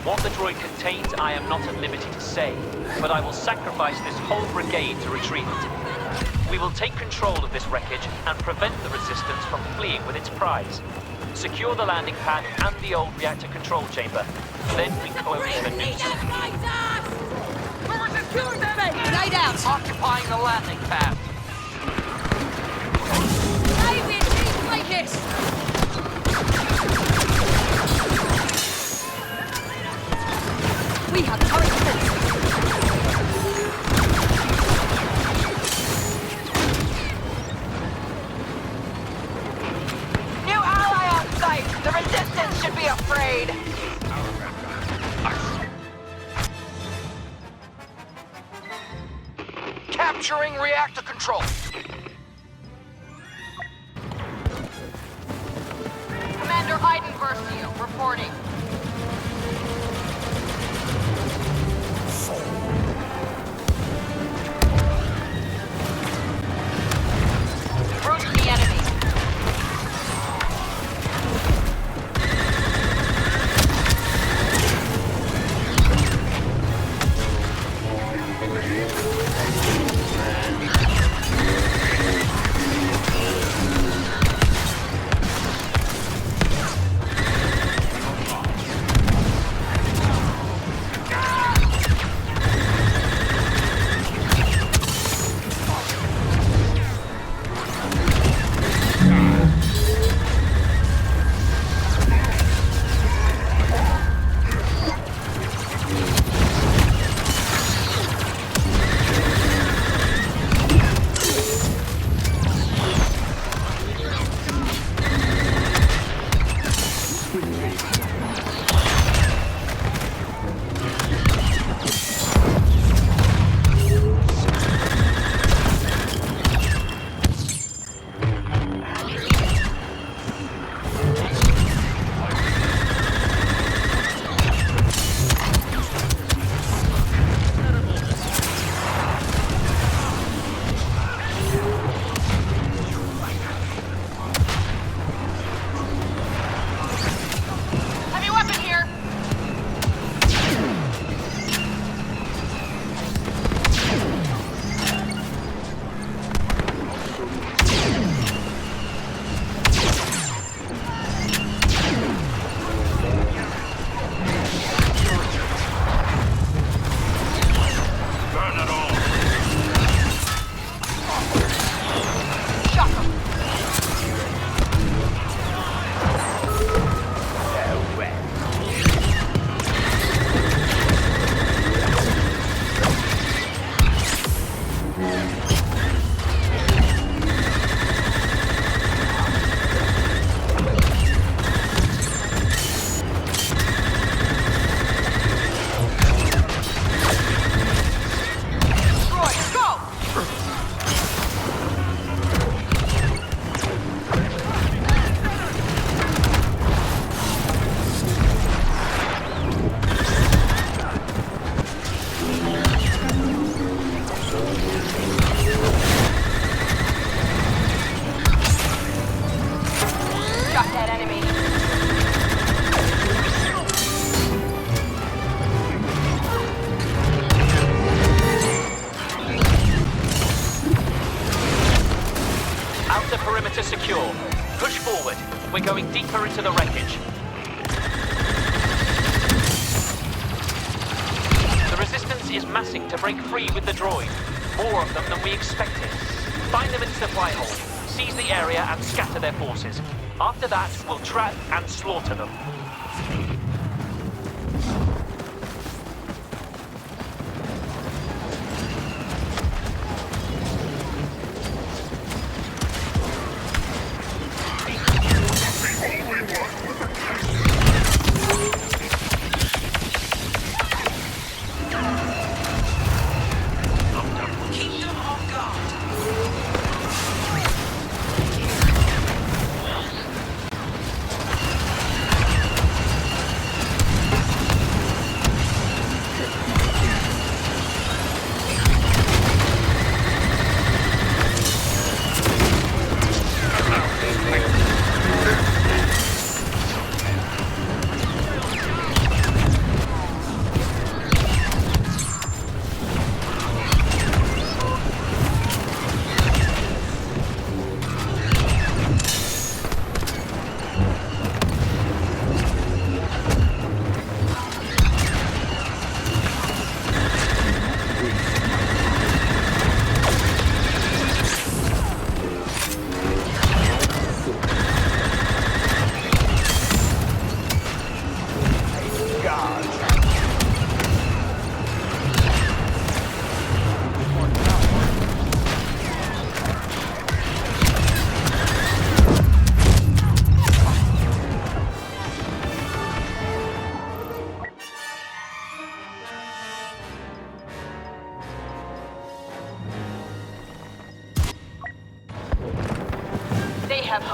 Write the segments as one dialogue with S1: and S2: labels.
S1: What the droid contains, I am not at liberty to say, but I will sacrifice this whole brigade to retrieve it. We will take control of this wreckage and prevent the Resistance from fleeing with its prize. Secure the landing pad and the old reactor control chamber. Then we close the nukes.
S2: Grenade out!
S1: Occupying the landing pad.
S2: David, take this! We have current force.
S3: New ally on site! The Resistance should be afraid!
S1: Capturing reactor control.
S3: Commander Iden Versio, reporting. Approach the enemy.
S1: Perimeter secure. Push forward. We're going deeper into the wreckage. The Resistance is massing to break free with the droid. More of them than we expected. Find them in supply hold, seize the area and scatter their forces. After that, we'll trap and slaughter them.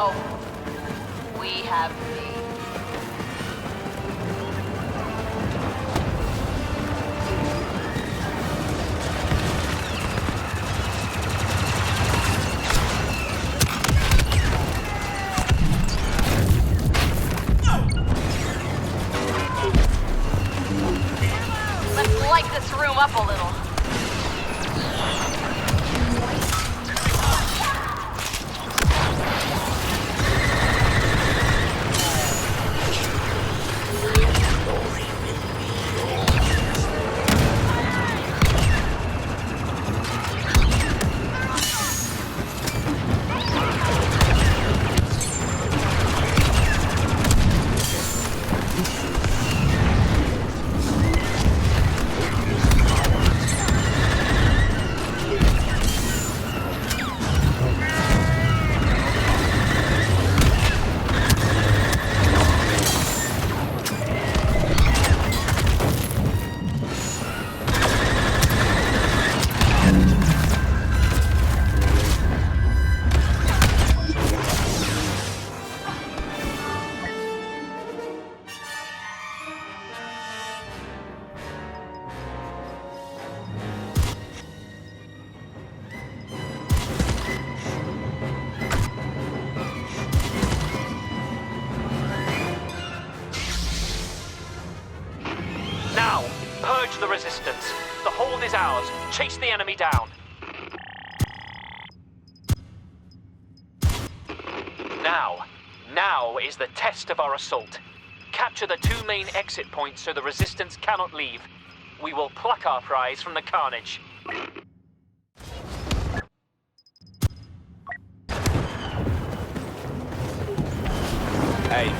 S3: hope. We have me. Let's light this room up a little.
S1: Now, purge the resistance. The hold is ours. Chase the enemy down. Now is the test of our assault. Capture the two main exit points so the resistance cannot leave. We will pluck our prize from the carnage.
S4: Hey.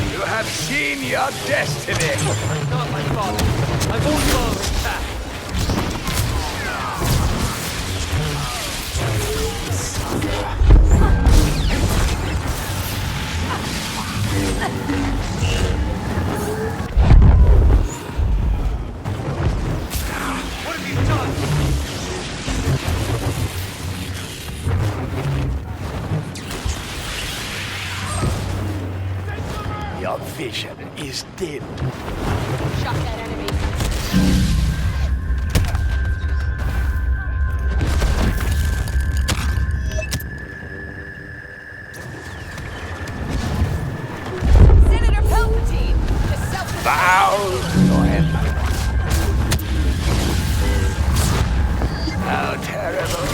S4: You have seen your destiny!
S1: Not my father. I won't follow his path. What have you done?
S4: Your vision is dim.
S2: Shut that enemy. Senator Palpatine, the self-
S4: Bow your emperor. How terrible.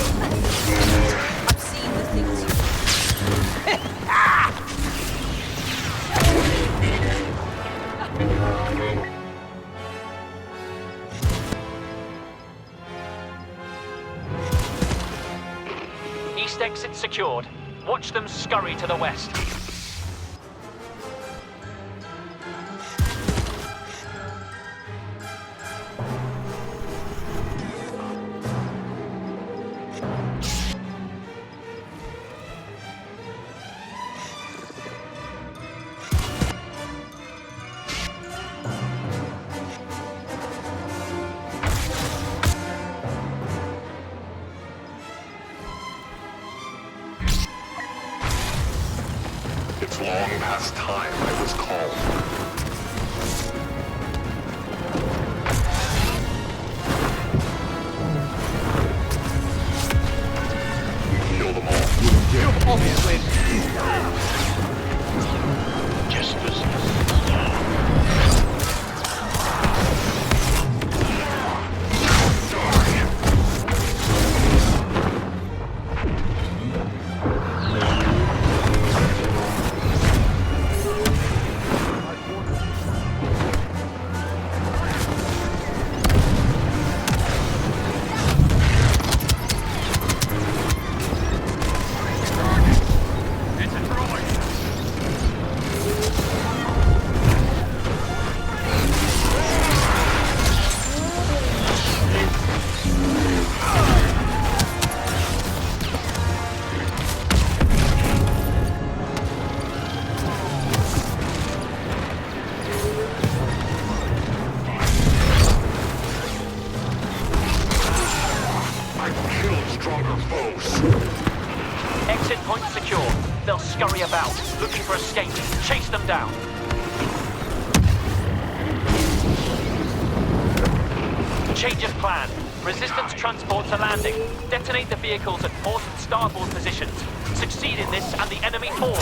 S2: I've seen the things you
S1: East exit secured. Watch them scurry to the west.
S5: It's long past time I was called. Kill them all.
S4: Obviously.
S5: Just as
S1: It's a droid.
S5: I've killed stronger foes.
S1: Exit point secure. They'll scurry about, looking for escape. Chase them down. Change of plan. Resistance transports are landing. Detonate the vehicles at port and starboard positions. Succeed in this and the enemy falls.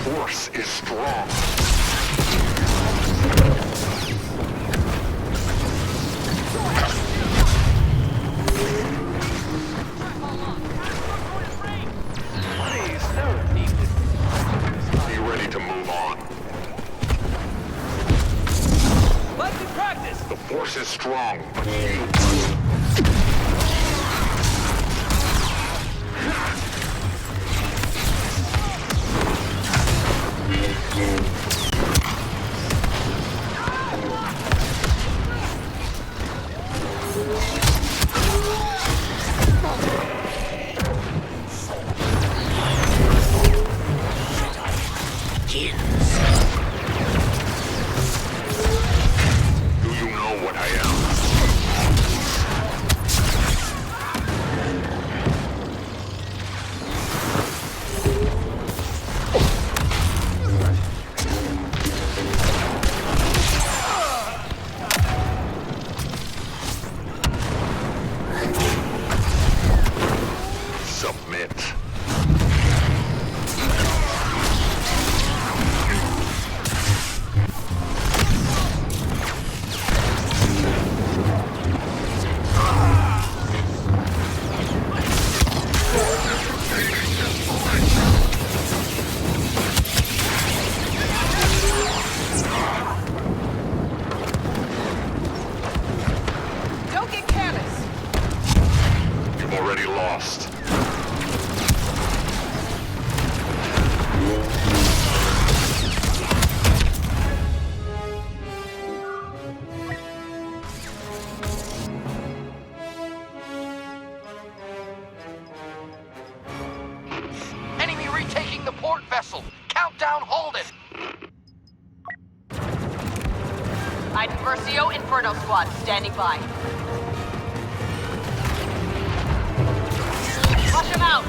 S5: Force is strong. Be ready to move on.
S1: Let's practice!
S5: The force is strong, but you... Do you know what I am? Submit.
S2: Don't get careless.
S5: You've already lost.
S4: Enemy retaking the port vessel. Countdown, hold it.
S3: Iden Versio, Inferno Squad, standing by. Flush him out!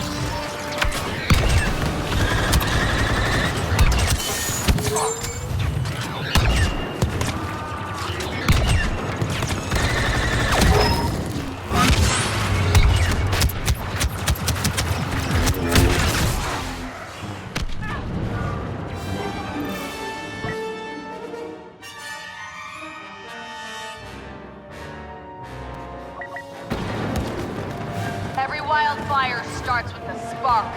S3: Every wildfire starts with a spark.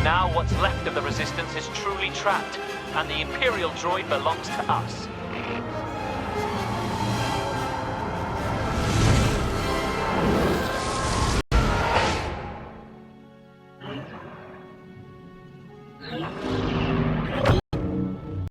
S1: Now what's left of the Resistance is truly trapped, and the Imperial droid belongs to us.